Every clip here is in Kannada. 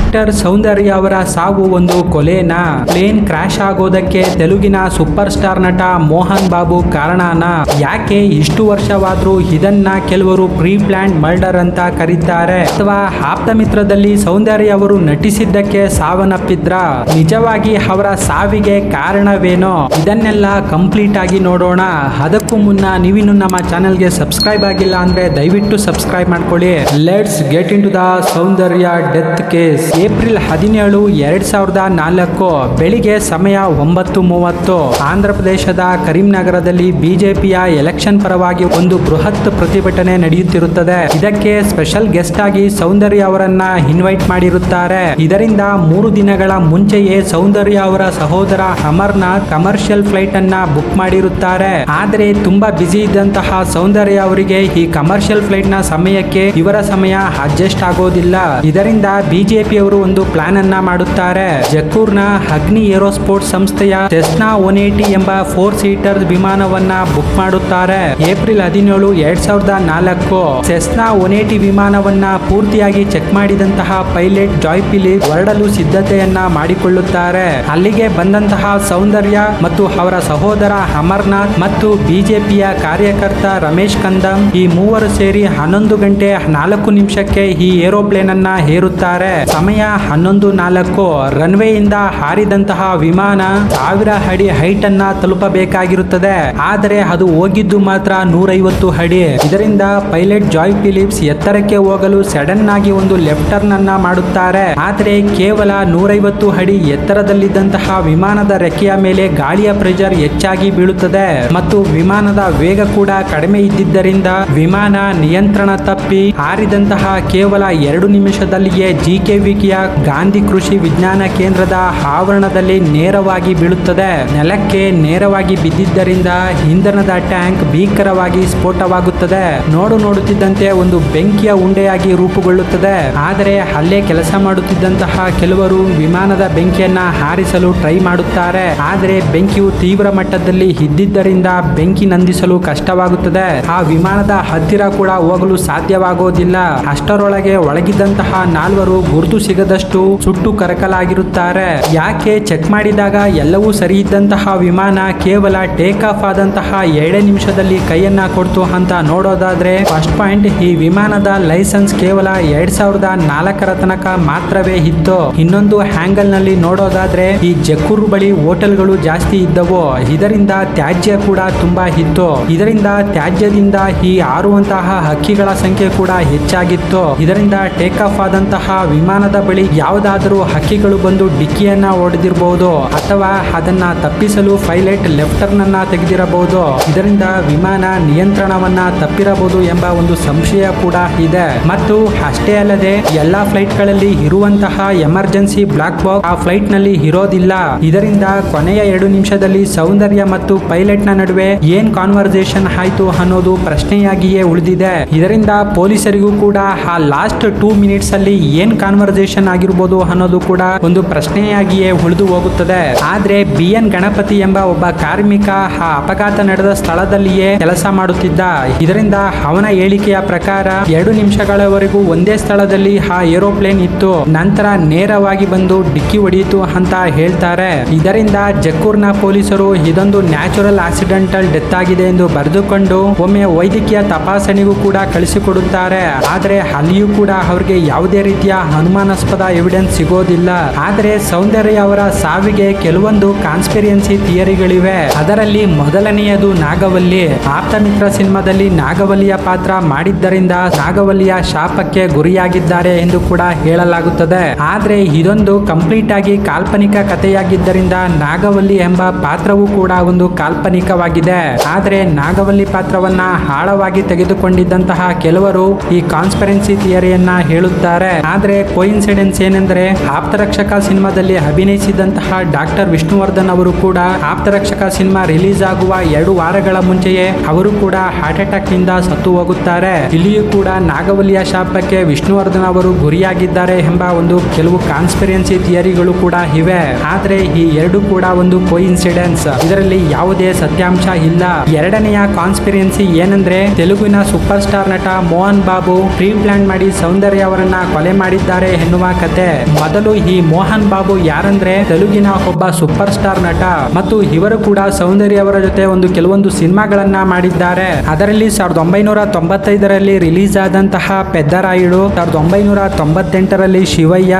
ಆಕ್ಟರ್ ಸೌಂದರ್ಯ ಅವರ ಸಾವು ಒಂದು ಕೊಲೆನಾ? ಪ್ಲೇನ್ ಕ್ರಾಶ್ ಆಗೋದಕ್ಕೆ ತೆಲುಗಿನ ಸೂಪರ್ ಸ್ಟಾರ್ ನಟ ಮೋಹನ್ ಬಾಬು ಕಾರಣನಾ? ಯಾಕೆ ಇಷ್ಟು ವರ್ಷವಾದ್ರೂ ಇದನ್ನ ಕೆಲವರು ಪ್ರೀ ಪ್ಲಾನ್ ಮರ್ಡರ್ ಅಂತ ಕರೀತಾರೆ? ಅಥವಾ ಆಪ್ತ ಮಿತ್ರದಲ್ಲಿ ಸೌಂದರ್ಯ ಅವರು ನಟಿಸಿದ್ದಕ್ಕೆ ಸಾವನ್ನಪ್ಪಿದ್ರ? ನಿಜವಾಗಿ ಅವರ ಸಾವಿಗೆ ಕಾರಣವೇನೋ? ಇದನ್ನೆಲ್ಲ ಕಂಪ್ಲೀಟ್ ಆಗಿ ನೋಡೋಣ. ಅದಕ್ಕೂ ಮುನ್ನ ನೀವಿನ್ನು ನಮ್ಮ ಚಾನೆಲ್ಗೆ ಸಬ್ಸ್ಕ್ರೈಬ್ ಆಗಿಲ್ಲ ಅಂದ್ರೆ ದಯವಿಟ್ಟು ಸಬ್ಸ್ಕ್ರೈಬ್ ಮಾಡ್ಕೊಳ್ಳಿ. Let's get into the Soundarya death case. April 17, 2004 ಬೆಳಿಗ್ಗೆ ಸಮಯ 9:30 ಆಂಧ್ರ ಪ್ರದೇಶದ ಕರೀಂನಗರದಲ್ಲಿ ಬಿಜೆಪಿಯ ಎಲೆಕ್ಷನ್ ಪರವಾಗಿ ಒಂದು ಬೃಹತ್ ಪ್ರತಿಭಟನೆ ನಡೆಯುತ್ತಿರುತ್ತದೆ. ಇದಕ್ಕೆ ಸ್ಪೆಷಲ್ ಗೆಸ್ಟ್ ಆಗಿ ಸೌಂದರ್ಯ ಅವರನ್ನ ಇನ್ವೈಟ್ ಮಾಡಿರುತ್ತಾರೆ. ಇದರಿಂದ 3 ದಿನಗಳ ಮುಂಚೆಯೇ ಸೌಂದರ್ಯ ಅವರ ಸಹೋದರ ಅಮರ್ನಾಥ್ ಕಮರ್ಷಿಯಲ್ ಫ್ಲೈಟ್ ಅನ್ನ ಬುಕ್ ಮಾಡಿರುತ್ತಾರೆ. ಆದರೆ ತುಂಬಾ ಬ್ಯುಸಿ ಇದ್ದಂತಹ ಸೌಂದರ್ಯ ಅವರಿಗೆ ಈ ಕಮರ್ಷಿಯಲ್ ಫ್ಲೈಟ್ ನ ಸಮಯಕ್ಕೆ ಇವರ ಸಮಯ ಅಡ್ಜಸ್ಟ್ ಆಗೋದಿಲ್ಲ. ಇದರಿಂದ ಬಿಜೆಪಿಯವರು ಒಂದು ಪ್ಲಾನ್ ಅನ್ನ ಮಾಡುತ್ತಾರೆ. ಜಕ್ಕೂರ್ನ ಅಗ್ನಿ ಏರೋಸ್ಪೋರ್ಟ್ ಸಂಸ್ಥೆಯ ಸೆಸ್ನಾ 180 ಎಂಬ 4 ಸೀಟರ್ ವಿಮಾನವನ್ನ ಬುಕ್ ಮಾಡುತ್ತಾರೆ. ಏಪ್ರಿಲ್ 17, 2004 ಸೆಸ್ನಾ 180 ವಿಮಾನವನ್ನ ಪೂರ್ತಿಯಾಗಿ ಚೆಕ್ ಮಾಡಿದಂತಹ ಪೈಲಟ್ ಜಾಯ್ ಫಿಲಿಪ್ ಹೊರಡಲು ಸಿದ್ಧತೆಯನ್ನ ಮಾಡಿಕೊಳ್ಳುತ್ತಾರೆ. ಅಲ್ಲಿಗೆ ಬಂದಂತಹ ಸೌಂದರ್ಯ ಮತ್ತು ಅವರ ಸಹೋದರ ಅಮರ್ನಾಥ್ ಮತ್ತು ಬಿಜೆಪಿಯ ಕಾರ್ಯಕರ್ತ ರಮೇಶ್ ಕಂದಂ ಈ ಮೂವರು ಸೇರಿ 11:04 ಈ ಏರೋಪ್ಲೇನ್ ಅನ್ನ ಹೇರುತ್ತಾರೆ. ಸಮಯ 11:04 ರನ್ವೇ ಇಂದ ಹಾರಿದಂತಹ ವಿಮಾನ 1000 ಅಡಿ ಹೈಟ್ ಅನ್ನ ತಲುಪಬೇಕಾಗಿರುತ್ತದೆ. ಆದರೆ ಅದು ಹೋಗಿದ್ದು ಮಾತ್ರ 150 ಅಡಿ. ಇದರಿಂದ ಪೈಲಟ್ ಜಾಯ್ ಫಿಲಿಪ್ಸ್ ಎತ್ತರಕ್ಕೆ ಹೋಗಲು ಸಡನ್ ಆಗಿ ಒಂದು ಲೆಫ್ಟ್ ಟರ್ನ್ ಅನ್ನ ಮಾಡುತ್ತಾರೆ. ಆದರೆ ಕೇವಲ 150 ಅಡಿ ಎತ್ತರದಲ್ಲಿದ್ದಂತಹ ವಿಮಾನದ ರೆಕ್ಕೆಯ ಮೇಲೆ ಗಾಳಿಯ ಪ್ರೆಷರ್ ಹೆಚ್ಚಾಗಿ ಬೀಳುತ್ತದೆ ಮತ್ತು ವಿಮಾನದ ವೇಗ ಕೂಡ ಕಡಿಮೆ ಇದ್ದಿದ್ದರಿಂದ ವಿಮಾನ ನಿಯಂತ್ರಣ ತಪ್ಪಿ ಹಾರಿದಂತಹ ಕೇವಲ 2 ನಿಮಿಷದಲ್ಲಿಯೇ ಜಿಕೆವಿಕೆಯ ಗಾಂಧಿ ಕೃಷಿ ವಿಜ್ಞಾನ ಕೇಂದ್ರದ ಆವರಣದಲ್ಲಿ ನೇರವಾಗಿ ಬೀಳುತ್ತದೆ. ನೆಲಕ್ಕೆ ನೇರವಾಗಿ ಬಿದ್ದಿದ್ದರಿಂದ ಇಂಧನದ ಟ್ಯಾಂಕ್ ಭೀಕರವಾಗಿ ಸ್ಫೋಟವಾಗುತ್ತದೆ. ನೋಡುತ್ತಿದ್ದಂತೆ ಒಂದು ಬೆಂಕಿಯ ಉಂಡೆಯಾಗಿ ರೂಪುಗೊಳ್ಳುತ್ತದೆ. ಆದರೆ ಅಲ್ಲೇ ಕೆಲಸ ಮಾಡುತ್ತಿದ್ದಂತಹ ಕೆಲವರು ವಿಮಾನದ ಬೆಂಕಿಯನ್ನ ಹಾರಿಸಲು ಟ್ರೈ ಮಾಡುತ್ತಾರೆ. ಆದರೆ ಬೆಂಕಿಯು ತೀವ್ರ ಮಟ್ಟದಲ್ಲಿ ಇದ್ದಿದ್ದರಿಂದ ಬೆಂಕಿ ನಂದಿಸಲು ಕಷ್ಟವಾಗುತ್ತದೆ. ಆ ವಿಮಾನದ ಹತ್ತಿರ ಕೂಡ ಹೋಗಲು ಸಾಧ್ಯವಾಗೋದಿಲ್ಲ. ಅಷ್ಟರೊಳಗೆ ಒಳಗಿದ್ದಂತಹ 4 ಗುರುತು ಸಿಗದಷ್ಟು ಸುಟ್ಟು ಕರಕಲಾಗಿರುತ್ತಾರೆ. ಯಾಕೆ ಚೆಕ್ ಮಾಡಿದಾಗ ಎಲ್ಲವೂ ಸರಿ ಇದ್ದಂತಹ ವಿಮಾನ ಕೇವಲ ಟೇಕ್ ಆಫ್ ಆದಂತಹ 2 ನಿಮಿಷದಲ್ಲಿ ಕೈಯನ್ನ ಕೊಡ್ತು ಅಂತ ನೋಡೋದಾದ್ರೆ, ಫಸ್ಟ್ ಪಾಯಿಂಟ್, ಈ ವಿಮಾನದ ಲೈಸೆನ್ಸ್ ಕೇವಲ 2004 ತನಕ ಮಾತ್ರವೇ ಇತ್ತು. ಇನ್ನೊಂದು ಹ್ಯಾಂಗಲ್ ನಲ್ಲಿ ನೋಡೋದಾದ್ರೆ ಈ ಜಕ್ಕೂರು ಬಳಿ ಹೋಟೆಲ್ಗಳು ಜಾಸ್ತಿ ಇದ್ದವು. ಇದರಿಂದ ತ್ಯಾಜ್ಯ ಕೂಡ ತುಂಬಾ ಇತ್ತು. ಇದರಿಂದ ತ್ಯಾಜ್ಯದಿಂದ ಈ ಹಾರುವಂತಹ ಹಕ್ಕಿಗಳ ಸಂಖ್ಯೆ ಕೂಡ ಹೆಚ್ಚಾಗಿತ್ತು. ಇದರಿಂದ ಟೇಕ್ ಆಫ್ ಆದಂತಹ ವಿಮಾನದ ಬಳಿ ಯಾವುದಾದರೂ ಹಕ್ಕಿಗಳು ಬಂದು ಡಿಕ್ಕಿಯನ್ನ ಹೊಡೆದಿರಬಹುದು ಅಥವಾ ಅದನ್ನ ತಪ್ಪಿಸಲು ಪೈಲಟ್ ಲೆಫ್ಟ್ ಟರ್ನ್ ಅನ್ನ ತೆಗೆದಿರಬಹುದು. ಇದರಿಂದ ವಿಮಾನ ನಿಯಂತ್ರಣವನ್ನ ತಪ್ಪಿರಬಹುದು ಎಂಬ ಒಂದು ಸಂಶಯ ಕೂಡ ಇದೆ. ಮತ್ತು ಅಷ್ಟೇ ಅಲ್ಲದೆ ಎಲ್ಲಾ ಫ್ಲೈಟ್ ಗಳಲ್ಲಿ ಇರುವಂತಹ ಎಮರ್ಜೆನ್ಸಿ ಬ್ಲಾಕ್ ಬಾಕ್ಸ್ ಆ ಫ್ಲೈಟ್ ನಲ್ಲಿ ಇರೋದಿಲ್ಲ. ಇದರಿಂದ ಕೊನೆಯ 2 ನಿಮಿಷದಲ್ಲಿ ಸೌಂದರ್ಯ ಮತ್ತು ಪೈಲಟ್ ನ ನಡುವೆ ಏನ್ ಕಾನ್ವರ್ಸೇಷನ್ ಆಯ್ತು ಅನ್ನೋದು ಪ್ರಶ್ನೆಯಾಗಿಯೇ ಉಳಿದಿದೆ. ಇದರಿಂದ ಪೊಲೀಸರಿಗೂ ಕೂಡ ಆ ಲಾಸ್ಟ್ 2 ಮಿನಿಟ್ಸ್ ಅಲ್ಲಿ ಏನ್ ಕಾನ್ವರ್ಸೇಷನ್ ಆಗಿರ್ಬೋದು ಅನ್ನೋದು ಕೂಡ ಒಂದು ಪ್ರಶ್ನೆಯಾಗಿಯೇ ಉಳಿದು ಹೋಗುತ್ತದೆ. ಆದ್ರೆ BN ಗಣಪತಿ ಎಂಬ ಒಬ್ಬ ಕಾರ್ಮಿಕ ಆ ಅಪಘಾತ ನಡೆದ ಸ್ಥಳದಲ್ಲಿಯೇ ಕೆಲಸ ಮಾಡುತ್ತಿದ್ದ. ಇದರಿಂದ ಅವನ ಹೇಳಿಕೆಯ ಪ್ರಕಾರ 2 ನಿಮಿಷಗಳವರೆಗೂ ಒಂದೇ ಸ್ಥಳದಲ್ಲಿ ಆ ಏರೋಪ್ಲೇನ್ ಇತ್ತು. ನಂತರ ನೇರವಾಗಿ ಬಂದು ಡಿಕ್ಕಿ ಹೊಡೆಯಿತು ಅಂತ ಹೇಳ್ತಾರೆ. ಇದರಿಂದ ಜಕ್ಕೂರ್ನ ಪೊಲೀಸರು ಇದೊಂದು ನ್ಯಾಚುರಲ್ ಆಕ್ಸಿಡೆಂಟಲ್ ಡೆತ್ ಆಗಿದೆ ಎಂದು ಬರೆದುಕೊಂಡು ಒಮ್ಮೆ ವೈದ್ಯಕೀಯ ತಪಾಸಣೆಗೂ ಕೂಡ ಕಳಿಸಿಕೊಡುತ್ತಾರೆ. ಆದ್ರೆ ಅಲ್ಲಿಯೂ ಕೂಡ ಅವರಿಗೆ ಯಾವುದೇ ರೀತಿಯ ಅನುಮಾನಾಸ್ಪದ ಎವಿಡೆನ್ಸ್ ಸಿಗೋದಿಲ್ಲ. ಆದರೆ ಸೌಂದರ್ಯ ಅವರ ಸಾವಿಗೆ ಕೆಲವೊಂದು ಕಾನ್ಸ್ಪಿರೆನ್ಸಿ ಥಿಯರಿಗಳಿವೆ. ಅದರಲ್ಲಿ ಮೊದಲನೆಯದು ನಾಗವಲ್ಲಿ. ಆಪ್ತ ಮಿತ್ರ ಸಿನಿಮಾದಲ್ಲಿ ನಾಗವಲ್ಲಿಯ ಪಾತ್ರ ಮಾಡಿದ್ದರಿಂದ ನಾಗವಲ್ಲಿಯ ಶಾಪಕ್ಕೆ ಗುರಿಯಾಗಿದ್ದಾರೆ ಎಂದು ಕೂಡ ಹೇಳಲಾಗುತ್ತದೆ. ಆದ್ರೆ ಇದೊಂದು ಕಂಪ್ಲೀಟ್ ಆಗಿ ಕಾಲ್ಪನಿಕ ಕಥೆಯಾಗಿದ್ದರಿಂದ ನಾಗವಲ್ಲಿ ಎಂಬ ಪಾತ್ರವೂ ಕೂಡ ಒಂದು ಕಾಲ್ಪನಿಕವಾಗಿದೆ. ಆದ್ರೆ ನಾಗವಲ್ಲಿ ಪಾತ್ರವನ್ನ ಆಳವಾಗಿ ತೆಗೆದುಕೊಂಡಿದ್ದಂತಹ ಕೆಲವರು ಈ ಕಾನ್ಸ್ಪಿರೆನ್ಸಿ ಥಿಯರಿಯನ್ನ ಹೇಳುತ್ತಾರೆ. ಆದ್ರೆ ಕೋಇನ್ಸಿಡೆನ್ಸ್ ಏನೆಂದರೆ ಆಪ್ತರಕ್ಷಕ ಸಿನಿಮಾದಲ್ಲಿ ಅಭಿನಯಿಸಿದಂತಹ ಡಾಕ್ಟರ್ ವಿಷ್ಣುವರ್ಧನ್ ಅವರು ಕೂಡ ಆಪ್ತರಕ್ಷಕ ಸಿನಿಮಾ ರಿಲೀಸ್ ಆಗುವ 2 ವಾರಗಳ ಮುಂಚೆಯೇ ಅವರು ಕೂಡ ಹಾರ್ಟ್ ಅಟ್ಯಾಕ್ ನಿಂದ ಸತ್ತು ಹೋಗುತ್ತಾರೆ. ಇಲ್ಲಿಯೂ ಕೂಡ ನಾಗವಲ್ಲಿಯ ಶಾಪಕ್ಕೆ ವಿಷ್ಣುವರ್ಧನ್ ಅವರು ಗುರಿಯಾಗಿದ್ದಾರೆ ಎಂಬ ಒಂದು ಕೆಲವು ಕಾನ್ಸ್ಪಿರೆನ್ಸಿ ಥಿಯರಿಗಳು ಕೂಡ ಇವೆ. ಆದ್ರೆ ಈ 2 ಕೂಡ ಒಂದು ಕೋಇನ್ಸಿಡೆನ್ಸ್. ಇದರಲ್ಲಿ ಯಾವುದೇ ಸತ್ಯಾಂಶ ಇಲ್ಲ. ಎರಡನೆಯ ಕಾನ್ಸ್ಪಿರೆನ್ಸಿ ಏನೆಂದ್ರೆ ತೆಲುಗಿನ ಸೂಪರ್ ಸ್ಟಾರ್ ನಟ ಮೋಹನ್ ಬಾಬು ಪ್ರೀ ಪ್ಲಾನ್ ಮಾಡಿ ಸೌಂದರ್ಯ ಅವರನ್ನ ಕೊಲೆ ಮಾಡಿದ್ದಾರೆ ಎನ್ನುವ ಎನ್ನುವ ಕತೆ. ಮೊದಲು ಈ ಮೋಹನ್ ಬಾಬು ಯಾರಂದ್ರೆ ತೆಲುಗಿನ ಒಬ್ಬ ಸೂಪರ್ ಸ್ಟಾರ್ ನಟ ಮತ್ತು ಇವರು ಕೂಡ ಸೌಂದರ್ಯ ಅವರ ಜೊತೆ ಕೆಲವೊಂದು ಸಿನಿಮಾಗಳನ್ನ ಮಾಡಿದ್ದಾರೆ. ಅದರಲ್ಲಿ 1995ರಲ್ಲಿ ರಿಲೀಸ್ ಆದಂತಹ ಪೆದ್ದರಾಯುಡು, 1998ರಲ್ಲಿ ಶಿವಯ್ಯ,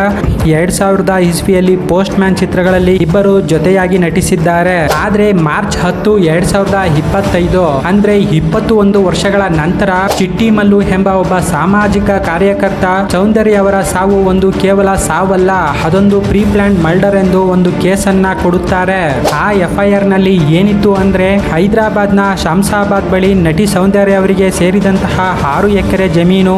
2000 ಇಸ್ವಿಯಲ್ಲಿ ಪೋಸ್ಟ್ ಮ್ಯಾನ್ ಚಿತ್ರಗಳಲ್ಲಿ ಇಬ್ಬರು ಜೊತೆಯಾಗಿ ನಟಿಸಿದ್ದಾರೆ. ಆದ್ರೆ ಮಾರ್ಚ್ 10, 2025 ಅಂದ್ರೆ 21 ವರ್ಷಗಳ ನಂತರ ಚಿಟ್ಟಿ ಮಲ್ಲು ಎಂಬ ಒಬ್ಬ ಸಾಮಾಜಿಕ ಕಾರ್ಯಕರ್ತ ಸೌಂದರ್ಯ ಅವರ ಸಾವು ಕೇವಲ ಸಾವಲ್ಲ, ಅದೊಂದು ಪ್ರೀ ಪ್ಲಾನ್ ಮರ್ಡರ್ ಎಂದು ಒಂದು ಕೇಸನ್ನ ಕೊಡುತ್ತಾರೆ. ಆ FIR ನಲ್ಲಿ ಏನಿತ್ತು ಅಂದ್ರೆ ಹೈದರಾಬಾದ್ ನ ಶಂಸಾಬಾದ್ ಬಳಿ ನಟಿ ಸೌಂದರ್ಯ ಅವರಿಗೆ ಸೇರಿದಂತಹ 6 ಎಕರೆ ಜಮೀನು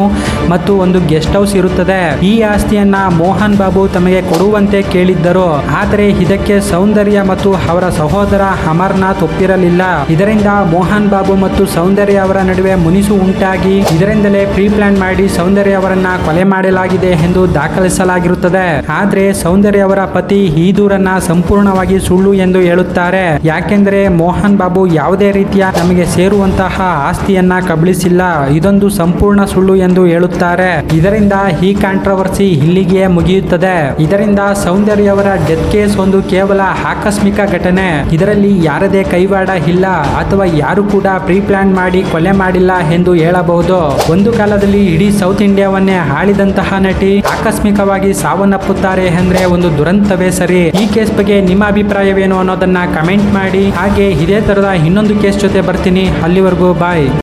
ಮತ್ತು ಒಂದು ಗೆಸ್ಟ್ ಹೌಸ್ ಇರುತ್ತದೆ. ಈ ಆಸ್ತಿಯನ್ನ ಮೋಹನ್ ಬಾಬು ತಮಗೆ ಕೊಡುವಂತೆ ಕೇಳಿದ್ದರು. ಆದರೆ ಇದಕ್ಕೆ ಸೌಂದರ್ಯ ಮತ್ತು ಅವರ ಸಹೋದರ ಅಮರ್ನಾಥ್ ಒಪ್ಪಿರಲಿಲ್ಲ. ಇದರಿಂದ ಮೋಹನ್ ಬಾಬು ಮತ್ತು ಸೌಂದರ್ಯ ಅವರ ನಡುವೆ ಮುನಿಸು ಉಂಟಾಗಿ ಇದರಿಂದಲೇ ಪ್ರೀ ಪ್ಲಾನ್ ಮಾಡಿ ಸೌಂದರ್ಯ ಅವರನ್ನ ಕೊಲೆ ಮಾಡಲಾಗಿದೆ ಎಂದು ದಾಖಲಿಸಲಾಗಿರುತ್ತದೆ. ಆದ್ರೆ ಸೌಂದರ್ಯ ಅವರ ಪತಿ ಈ ದೂರನ್ನ ಸಂಪೂರ್ಣವಾಗಿ ಸುಳ್ಳು ಎಂದು ಹೇಳುತ್ತಾರೆ. ಯಾಕೆಂದ್ರೆ ಮೋಹನ್ ಬಾಬು ಯಾವುದೇ ರೀತಿಯ ನಮಗೆ ಸೇರುವಂತಹ ಆಸ್ತಿಯನ್ನ ಕಬಳಿಸಿಲ್ಲ, ಇದೊಂದು ಸಂಪೂರ್ಣ ಸುಳ್ಳು ಎಂದು ಹೇಳುತ್ತಾರೆ. ಇದರಿಂದ ಈ ಕಾಂಟ್ರವರ್ಸಿ ಇಲ್ಲಿಗೆ ಮುಗಿಯುತ್ತದೆ. ಇದರಿಂದ ಸೌಂದರ್ಯ ಅವರ ಡೆತ್ ಕೇಸ್ ಕೇವಲ ಆಕಸ್ಮಿಕ ಘಟನೆ, ಇದರಲ್ಲಿ ಯಾರದೇ ಕೈವಾಡ ಇಲ್ಲ ಅಥವಾ ಯಾರು ಕೂಡ ಪ್ರೀ ಪ್ಲಾನ್ ಮಾಡಿ ಕೊಲೆ ಮಾಡಿಲ್ಲ ಎಂದು ಹೇಳಬಹುದು. ಒಂದು ಕಾಲದಲ್ಲಿ ಇಡೀ ಸೌತ್ ಇಂಡಿಯಾವನ್ನೇ ಆಳಿದಂತಹ ನಟಿ ಆಕಸ್ಮಿಕವಾಗಿ ಸಾವನ್ನಪ್ಪುತ್ತಾರೆ ಅಂದ್ರೆ ಒಂದು ದುರಂತವೇ ಸರಿ. ಈ ಕೇಸ್ ಬಗ್ಗೆ ನಿಮ್ಮ ಅಭಿಪ್ರಾಯವೇನು ಅನ್ನೋದನ್ನ ಕಮೆಂಟ್ ಮಾಡಿ. ಹಾಗೆ ಇದೇ ತರದ ಇನ್ನೊಂದು ಕೇಸ್ ಜೊತೆ ಬರ್ತೀನಿ. ಅಲ್ಲಿವರೆಗೂ ಬಾಯ್.